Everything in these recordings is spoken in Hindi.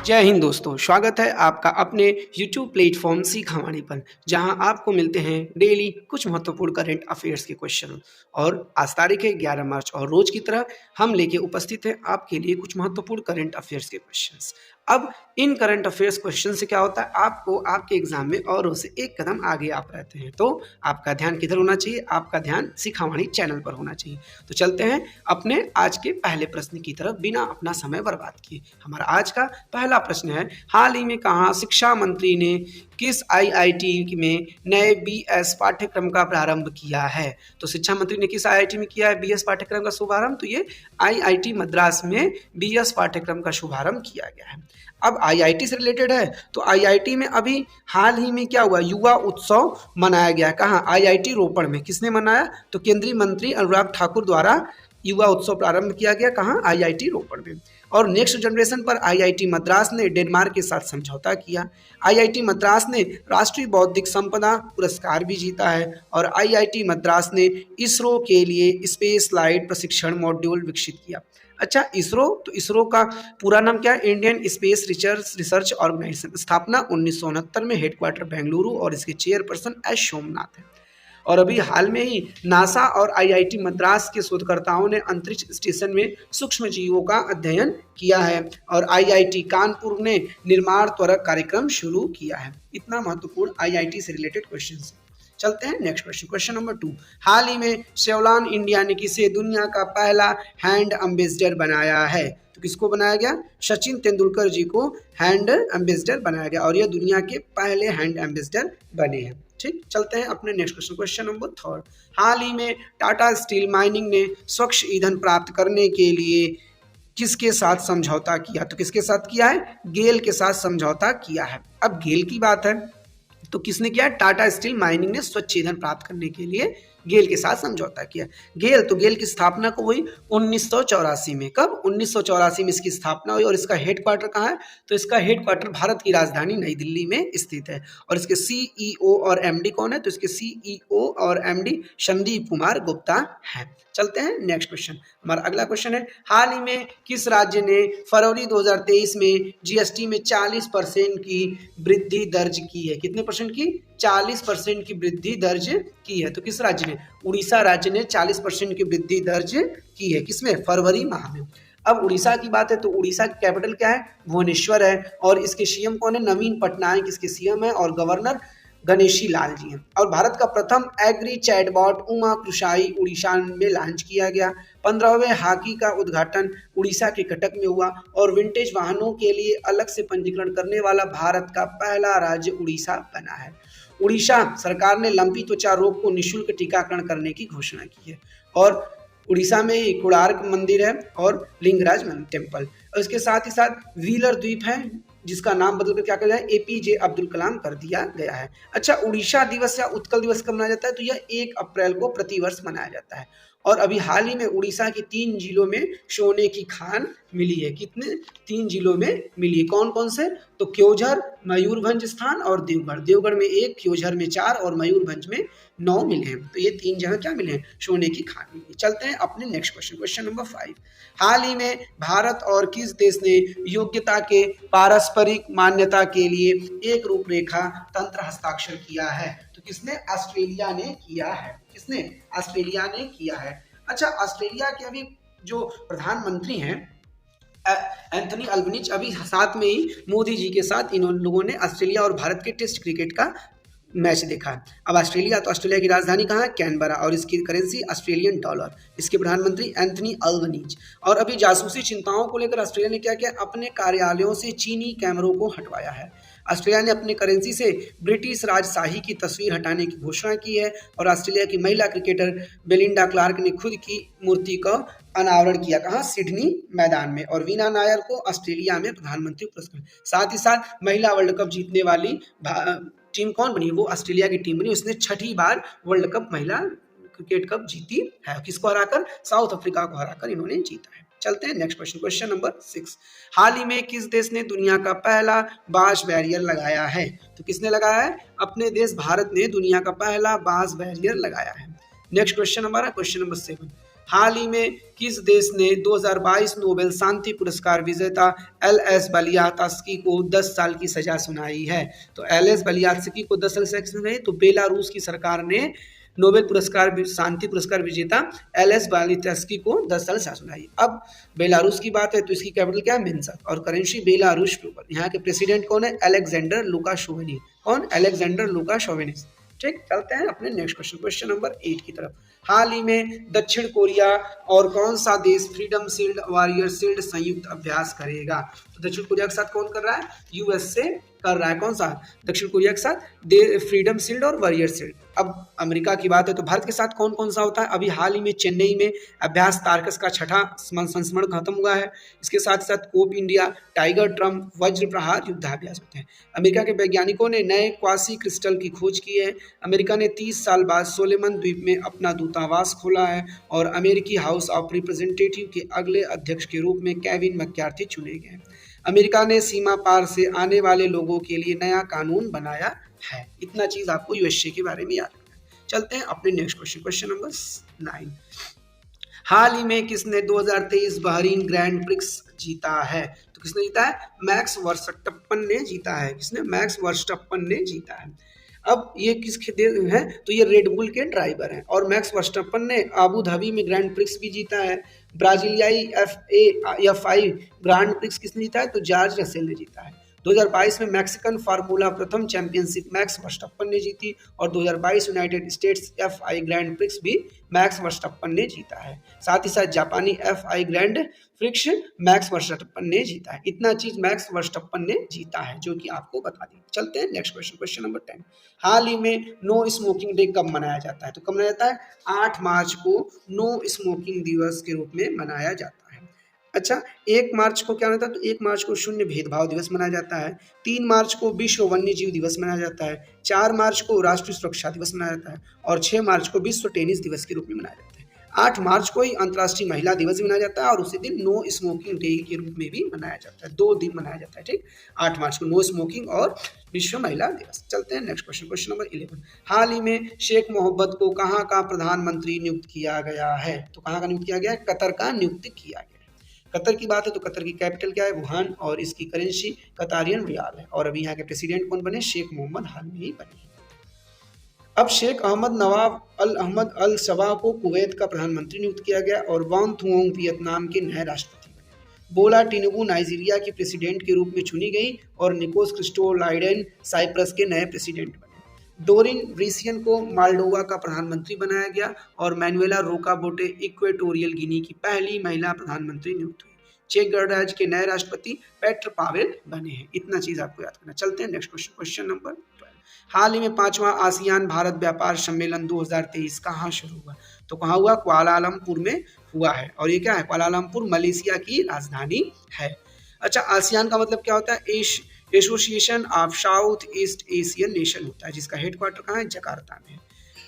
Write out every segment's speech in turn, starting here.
जय हिंद दोस्तों, स्वागत है आपका अपने YouTube प्लेटफॉर्म सीखा वाणी पर, जहां आपको मिलते हैं डेली कुछ महत्वपूर्ण करंट अफेयर्स के क्वेश्चन। और आज तारीख है 11 मार्च और रोज की तरह हम लेके उपस्थित हैं आपके लिए कुछ महत्वपूर्ण करंट अफेयर्स के क्वेश्चंस। अब इन करंट अफेयर्स क्वेश्चन से क्या होता है, आपको आपके एग्जाम में औरों से एक कदम आगे आप रहते हैं। तो आपका ध्यान किधर होना चाहिए? आपका ध्यान सीखा वाणी चैनल पर होना चाहिए। तो चलते हैं अपने आज के पहले प्रश्न की तरफ बिना अपना समय बर्बाद किए। हमारा आज का पहला प्रश्न है, हाल ही में कहाँ शिक्षा मंत्री ने किस आईआईटी में नए बीएस पाठ्यक्रम का प्रारंभ किया है? तो शिक्षा मंत्री ने किस आईआईटी में किया है बीएस पाठ्यक्रम का शुभारंभ? तो ये आईआईटी मद्रास में बीएस पाठ्यक्रम का शुभारंभ किया गया है। अब आईआईटी से रिलेटेड है, तो आईआईटी में अभी हाल ही में क्या हुआ, युवा उत्सव मनाया गया। कहाँ? आईआईटी रोपड़ में। किसने मनाया? तो केंद्रीय मंत्री अनुराग ठाकुर द्वारा युवा उत्सव प्रारंभ किया गया। कहाँ? आईआईटी रोपड़ में। और नेक्स्ट जनरेशन पर आईआईटी मद्रास ने डेनमार्क के साथ समझौता किया। आईआईटी मद्रास ने राष्ट्रीय बौद्धिक संपदा पुरस्कार भी जीता है। और आईआईटी मद्रास ने इसरो के लिए स्पेस फ्लाइट प्रशिक्षण मॉड्यूल विकसित किया। अच्छा, इसरो, तो इसरो का पूरा नाम क्या है? Indian Space Research Organisation. स्थापना 1969 में, हेडक्वार्टर बेंगलुरु और इसके चेयरपर्सन एस सोमनाथ है। और अभी हाल में ही नासा और आईआईटी मद्रास के शोधकर्ताओं ने अंतरिक्ष स्टेशन में सूक्ष्म जीवों का अध्ययन किया है। और आईआईटी कानपुर ने निर्माण त्वरक कार्यक्रम शुरू किया है। इतना महत्वपूर्ण आईआईटी से रिलेटेड क्वेश्चन। चलते हैं नेक्स्ट क्वेश्चन, क्वेश्चन नंबर 2। हाल ही में सेवलॉन इंडिया ने किसे दुनिया का पहला हैंड एम्बेसडर बनाया है? तो किसको बनाया गया? सचिन तेंदुलकर जी को हैंड एम्बेसडर बनाया गया। और यह दुनिया के पहले हैंड एम्बेसडर बने हैं। ठीक, चलते हैं अपने नेक्स्ट क्वेश्चन, क्वेश्चन नंबर 3। हाल ही में टाटा स्टील माइनिंग ने स्वच्छ ईंधन प्राप्त करने के लिए किसके साथ समझौता किया? तो किसके साथ किया है? गेल के साथ समझौता किया है। अब गेल की बात है, तो किसने किया? टाटा स्टील माइनिंग ने स्वच्छ ईंधन प्राप्त करने के लिए गेल के साथ समझौता किया। गेल, तो गेल की स्थापना को हुई 1984 में। कब? 1984 में इसकी स्थापना हुई। और इसका हेडक्वार्टर कहाँ है? तो इसका हेडक्वार्टर भारत की राजधानी नई दिल्ली में स्थित है। और इसके सीईओ और एमडी कौन है? तो इसके सीईओ और एमडी संदीप कुमार गुप्ता है। चलते हैं नेक्स्ट क्वेश्चन। हमारा अगला क्वेश्चन है, हाल ही में किस राज्य ने फरवरी 2023 में जीएसटी में 40% की वृद्धि दर्ज की है? कितने परसेंट की? 40% की वृद्धि दर्ज की है। तो किस राज्य ने? उड़ीसा राज्य ने 40% की वृद्धि दर्ज की है। किसमें? फरवरी माह में। अब उड़ीसा की बात है, तो उड़ीसा की कैपिटल क्या है? भुवनेश्वर है। और इसके सीएम कौन है? नवीन पटनायक इसके सीएम है। और गवर्नर गणेशी लाल जी हैं। और भारत का प्रथम एग्री चैटबॉट उमा कृषाई उड़ीसा में लॉन्च किया गया। 15वें हॉकी का उद्घाटन उड़ीसा के कटक में हुआ। और विंटेज वाहनों के लिए अलग से पंजीकरण करने वाला भारत का पहला राज्य उड़ीसा बना है। उड़ीसा सरकार ने लंपी त्वचा रोग को निःशुल्क टीकाकरण करने की घोषणा की है। और उड़ीसा में ही कोणार्क मंदिर है और लिंगराज टेम्पल। और इसके साथ ही साथ व्हीलर द्वीप है, जिसका नाम बदलकर क्या कर दिया है? एपीजे अब्दुल कलाम कर दिया गया है। अच्छा, उड़ीसा दिवस या उत्कल दिवस कब मनाया जाता है? तो यह 1 अप्रैल को प्रतिवर्ष मनाया जाता है। और अभी हाल ही में उड़ीसा के 3 जिलों में सोने की खान मिली है। कितने? 3 जिलों में मिली है। कौन कौन से? तो क्योंझर, मयूरभंज स्थान और देवगढ़। देवगढ़ में 1, क्योंझर में 4 और मयूरभंज में 9 मिले हैं। तो ये 3 जगह क्या मिले हैं? सोने की खान मिली है। चलते हैं अपने नेक्स्ट क्वेश्चन, क्वेश्चन नंबर 5। हाल ही में भारत और किस देश ने योग्यता के पारस्परिक मान्यता के लिए एक रूपरेखा तंत्र हस्ताक्षर किया है? तो किसने? ऑस्ट्रेलिया ने किया है। किसने? ऑस्ट्रेलिया ने किया है। अच्छा, ऑस्ट्रेलिया के अभी जो प्रधानमंत्री हैं एंथनी अल्बनीज, अभी साथ में ही मोदी जी के साथ इन लोगों ने ऑस्ट्रेलिया और भारत के टेस्ट क्रिकेट का मैच देखा है। अब ऑस्ट्रेलिया, तो ऑस्ट्रेलिया की राजधानी कहाँ है? कैनबरा। और इसकी करेंसी ऑस्ट्रेलियन डॉलर। इसके प्रधानमंत्री एंथनी अल्बनीज। और अभी जासूसी चिंताओं को लेकर ऑस्ट्रेलिया ने क्या किया? अपने कार्यालयों से चीनी कैमरों को हटवाया है। ऑस्ट्रेलिया ने अपनी करेंसी से ब्रिटिश राजशाही की तस्वीर हटाने की घोषणा की है। और ऑस्ट्रेलिया की महिला क्रिकेटर बेलिंडा क्लार्क ने खुद की मूर्ति का अनावरण किया। कहाँ? सिडनी मैदान में। और वीना नायर को ऑस्ट्रेलिया में प्रधानमंत्री पुरस्कार। साथ ही साथ महिला वर्ल्ड कप जीतने वाली टीम कौन बनी? वो ऑस्ट्रेलिया की टीम बनी। उसने 6ठी बार वर्ल्ड कप महिला क्रिकेट कप जीती है। किसको हराकर? साउथ अफ्रीका को हराकर इन्होंने जीता है। चलते हैं नेक्स्ट क्वेश्चन, क्वेश्चन नंबर 6। हाल ही में किस देश ने दुनिया का पहला बांस बैरियर लगाया है? तो किसने लगाया है? अपने देश भारत ने दुनिया का पहला बांस बैरियर लगाया है। नेक्स्ट क्वेश्चन हमारा क्वेश्चन नंबर 7। हाल ही में किस देश ने 2022 नोबेल शांति पुरस्कार विजेता एल.एस. बलियात्स्की को 10 साल की सजा सुनाई है? तो एल.एस. बलियात्स्की को 10 साल की सजा सुनाई, तो बेलारूस की सरकार ने नोबेल पुरस्कार शांति पुरस्कार विजेता एल.एस. बालित्स्की को 10 साल सजा सुनाई। अब बेलारूस की बात है तो इसकी कैपिटल क्या है? मिन्स्क, और करेंसी बेलारूस रूबल। यहाँ के प्रेसिडेंट कौन है? अलेक्जेंडर लुकाशेविनी। कौन? अलेक्जेंडर लुकाशेविनी। ठीक, चलते हैं अपने नेक्स्ट क्वेश्चन, क्वेश्चन नंबर 8 की तरफ। हाल ही में दक्षिण कोरिया और कौन सा देश फ्रीडम शील्ड वॉरियर शील्ड संयुक्त अभ्यास करेगा? तो दक्षिण कोरिया के साथ कौन कर रहा है? यूएस से कर रहा है। कौन सा? दक्षिण कोरिया के साथ फ्रीडम शील्ड और वॉरियर शील्ड। अब अमेरिका की बात है तो भारत के साथ कौन कौन सा होता है? अभी हाल ही में चेन्नई में अभ्यास तारकस का 6ठा संस्मरण खत्म हुआ है। इसके साथ साथ कोप इंडिया, टाइगर ट्रम्प, वज्र प्रहार युद्धाभ्यास होते हैं। अमेरिका के वैज्ञानिकों ने नए क्वासी क्रिस्टल की खोज की है। अमेरिका ने 30 साल बाद सोलोमन द्वीप में अपना दूतावास खोला है और अमेरिकी हाउस ऑफ रिप्रेजेंटेटिव के अगले अध्यक्ष के रूप में केविन मैकार्थी चुने गए। अमेरिका ने सीमा पार से आने वाले लोगों के लिए नया कानून बनाया है। इतना चीज आपको यूएसए के बारे में याद रखना है। चलते हैं अपने नेक्स्ट क्वेश्चन, क्वेश्चन नंबर 9। हाल ही में किसने 2023 बहरीन ग्रैंड प्रिक्स जीता है? तो किसने जीता है? मैक्स वर्स्टप्पन ने जीता है। किसने? मैक्स वर्स्टप्पन ने जीता है। अब ये किसके हैं? तो ये रेडबुल के ड्राइवर हैं और मैक्स वर्स्टप्पन ने अबू धाबी में ग्रैंड प्रिक्स भी जीता है। ब्राजीलियाई FAI ग्रैंड प्रिक्स किसने जीता है? तो जॉर्ज रसेल ने जीता है। 2022 में मैक्सिकन फार्मूला प्रथम चैंपियनशिप मैक्स वर्स्टप्पन ने जीती और 2022 United states FI grand prix भी मैक्स वर्स्टप्पन ने जीता है। साथ ही साथ जापानी FI ग्रैंड प्रिक्स मैक्स वर्स्टप्पन ने जीता है। इतना चीज मैक्स वर्स्टप्पन ने जीता है जो कि आपको बता दी। चलते हैं नेक्स्ट क्वेश्चन, क्वेश्चन नंबर 10। हाल ही में नो स्मोकिंग डे कब मनाया जाता है? तो कब मनाया जाता है? 8 मार्च को नो स्मोकिंग दिवस के रूप में मनाया जाता है। अच्छा, 1 मार्च को क्या होता है? तो 1 मार्च को शून्य भेदभाव दिवस मनाया जाता है। 3 मार्च को विश्व वन्य जीव दिवस मनाया जाता है। 4 मार्च को राष्ट्रीय सुरक्षा दिवस मनाया जाता है और 6 मार्च को विश्व टेनिस दिवस के रूप में मनाया जाता है। 8 मार्च को ही अंतर्राष्ट्रीय महिला दिवस भी मनाया जाता है और उसी दिन नो स्मोकिंग डे के रूप में भी मनाया जाता है। 2 दिन मनाया जाता है। ठीक, 8 मार्च को नो स्मोकिंग और विश्व महिला दिवस। चलते हैं नेक्स्ट क्वेश्चन, क्वेश्चन नंबर 11। हाल ही में शेख मोहम्मद को कहाँ का प्रधानमंत्री नियुक्त किया गया है? तो कहाँ का नियुक्त किया गया है? कतर का नियुक्त किया गया है। कतर की बात है तो कतर की कैपिटल क्या है? वुहान, और इसकी करेंसी कतारियन रियाल है। और अभी यहाँ के प्रेसिडेंट कौन बने? शेख मोहम्मद हाल में ही बने। अब शेख अहमद नवाब अल अहमद अल सबा को कुवैत का प्रधानमंत्री नियुक्त किया गया और वान थुओंग वियतनाम के नए राष्ट्रपति बने। बोला टिनुबू नाइजीरिया की प्रेसिडेंट के रूप में चुनी गई और निकोस क्रिस्टोलाइडेन साइप्रस के नए प्रेसिडेंट बने। डोरिन ब्रिसियन को माल्डोवा का प्रधानमंत्री बनाया गया और मैनुएला रोकाबोटे इक्वेटोरियल गिनी की पहली महिला प्रधानमंत्री नियुक्त हुई। चेक गणराज्य के नए राष्ट्रपति पेट्र पावेल बने हैं। इतना चीज आपको याद करना। चलते हैं नेक्स्ट क्वेश्चन, क्वेश्चन नंबर 12। हाल ही में 5वां आसियान भारत व्यापार सम्मेलन 2023 कहाँ शुरू हुआ? तो कहाँ हुआ? कुआलालंपुर में हुआ है। और ये क्या है? कुआलालंपुर मलेशिया की राजधानी है। अच्छा, आसियान का मतलब क्या होता है? Association of south east Asian nation होता है, जिसका हेडक्वार्टर कहाँ है? जकार्ता में।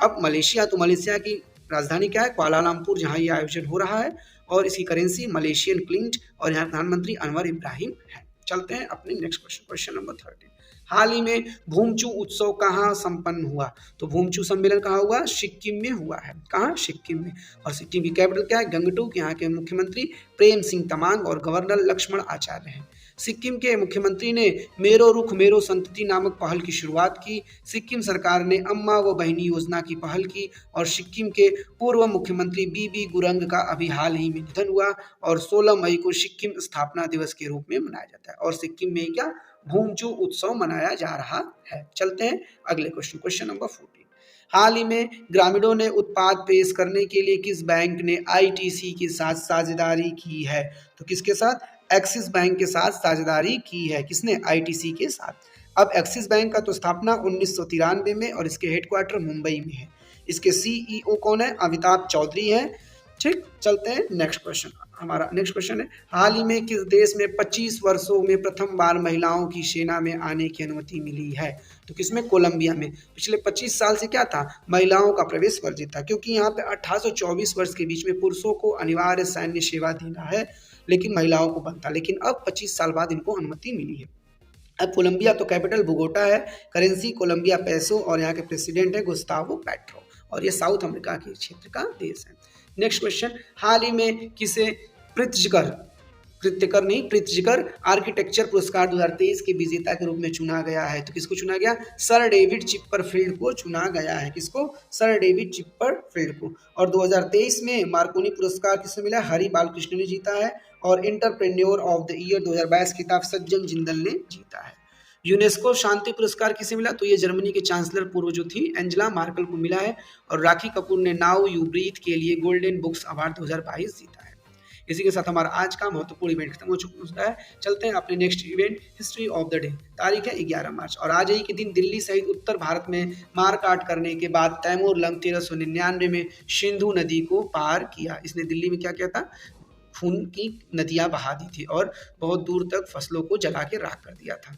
अब मलेशिया, तो मलेशिया की राजधानी क्या है? कुआलालंपुर, जहाँ ये आयोजन हो रहा है और इसकी करेंसी मलेशियन क्लिंट और यहाँ प्रधानमंत्री अनवर इब्राहिम है। चलते हैं अपने नेक्स्ट क्वेश्चन, क्वेश्चन नंबर 13। हाल ही में भूमचू उत्सव कहाँ संपन्न हुआ? तो भूमचू सम्मेलन कहाँ हुआ? सिक्किम में हुआ है। कहाँ? सिक्किम में। और सिक्किम की कैपिटल क्या है? गंगटोक। यहाँ के मुख्यमंत्री प्रेम सिंह तमांग और गवर्नर लक्ष्मण आचार्य हैं। सिक्किम के मुख्यमंत्री ने मेरो रुख मेरो संतति नामक पहल की शुरुआत की। सिक्किम सरकार ने अम्मा व बहनी योजना की पहल की और सिक्किम के पूर्व मुख्यमंत्री बीबी गुरंग का अभी हाल ही में निधन हुआ और 16 मई को सिक्किम स्थापना दिवस के रूप में मनाया जाता है। और सिक्किम में क्या? भूमचू उत्सव मनाया जा रहा है। चलते हैं अगले क्वेश्चन, क्वेश्चन नंबर 14। हाल ही में ग्रामीणों ने उत्पाद पेश करने के लिए किस बैंक ने ITC के साथ साझेदारी की है? तो किसके साथ? एक्सिस बैंक के साथ साझेदारी की है। किसने? ITC के साथ। अब एक्सिस बैंक का तो स्थापना 1993 में और इसके हेडक्वार्टर मुंबई में है। इसके CEO कौन है? अमिताभ चौधरी है। ठीक, चलते हैं नेक्स्ट क्वेश्चन। हमारा नेक्स्ट क्वेश्चन है, हाल ही में किस देश में 25 वर्षों में प्रथम बार महिलाओं की सेना में आने की अनुमति मिली है? तो किसमें? कोलंबिया में। पिछले 25 साल से क्या था? महिलाओं का प्रवेश वर्जित था, क्योंकि यहाँ पे 18 से 24 वर्ष के बीच में पुरुषों को अनिवार्य सैन्य सेवा देना है, लेकिन महिलाओं को बनता। लेकिन अब 25 साल बाद इनको अनुमति मिली है। अब कोलंबिया तो कैपिटल बोगोटा है, करेंसी कोलंबिया पैसो और यहाँ के प्रेसिडेंट है गुस्तावो पेट्रो और ये साउथ अमेरिका के क्षेत्र का देश है। नेक्स्ट क्वेश्चन, हाल ही में किसे प्रित्जकर कृत्यकर नहीं प्रित्जकर आर्किटेक्चर पुरस्कार 2023 के विजेता के रूप में चुना गया है? तो किसको चुना गया? सर डेविड चिपरफील्ड को चुना गया है। किसको? सर डेविड चिपरफील्ड को। और 2023 में मार्कोनी पुरस्कार किसे मिला? हरि बालकृष्ण ने जीता है। और एंटरप्रेन्योर ऑफ द ईयर 2022 खिताब सज्जन जिंदल ने जीता है। यूनेस्को शांति पुरस्कार किसे मिला? तो ये जर्मनी के चांसलर पूर्व जो थी एंजेला मार्कल को मिला है। और राखी कपूर ने नाउ यू ब्रीथ के लिए गोल्डन बुक्स अवार्ड 2022 जीता है। इसी के साथ हमारा आज का महत्वपूर्ण इवेंट खत्म हो चुका है। चलते हैं अपने next event history of the day. तारीख है 11 मार्च और आज ही के दिन दिल्ली सहित उत्तर भारत में मारकाट करने के बाद तैमूर लंग 1399 में सिंधु नदी को पार किया। इसने दिल्ली में क्या किया था? खून की नदियां बहा दी थी और बहुत दूर तक फसलों को जला के राख कर दिया था।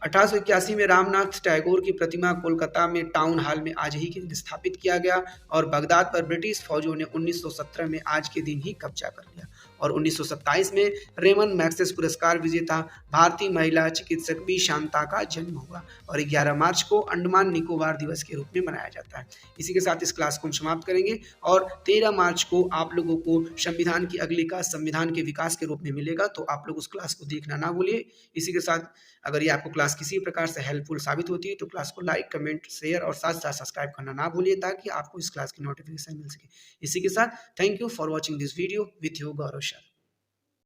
1881 में रामनाथ टैगोर की प्रतिमा कोलकाता में टाउन हॉल में आज ही के दिन स्थापित किया गया। और बगदाद पर ब्रिटिश फौजों ने 1917 में आज के दिन ही कब्जा कर लिया। और 1927 में रेमन मैग्सेस पुरस्कार विजेता भारतीय महिला चिकित्सक बी शांता का जन्म हुआ। और 11 मार्च को अंडमान निकोबार दिवस के रूप में मनाया जाता है। इसी के साथ इस क्लास को हम समाप्त करेंगे और 13 मार्च को आप लोगों को संविधान की अगली क्लास संविधान के विकास के रूप में मिलेगा, तो आप लोग उस क्लास को देखना ना भूलिए। इसी के साथ अगर ये आपको क्लास किसी प्रकार से हेल्पफुल साबित होती है तो क्लास को लाइक, कमेंट, शेयर और साथ साथ सब्सक्राइब करना ना भूलिए ताकि आपको इस क्लास की नोटिफिकेशन मिल सके। इसी के साथ thank you for watching this video with you Gaurav.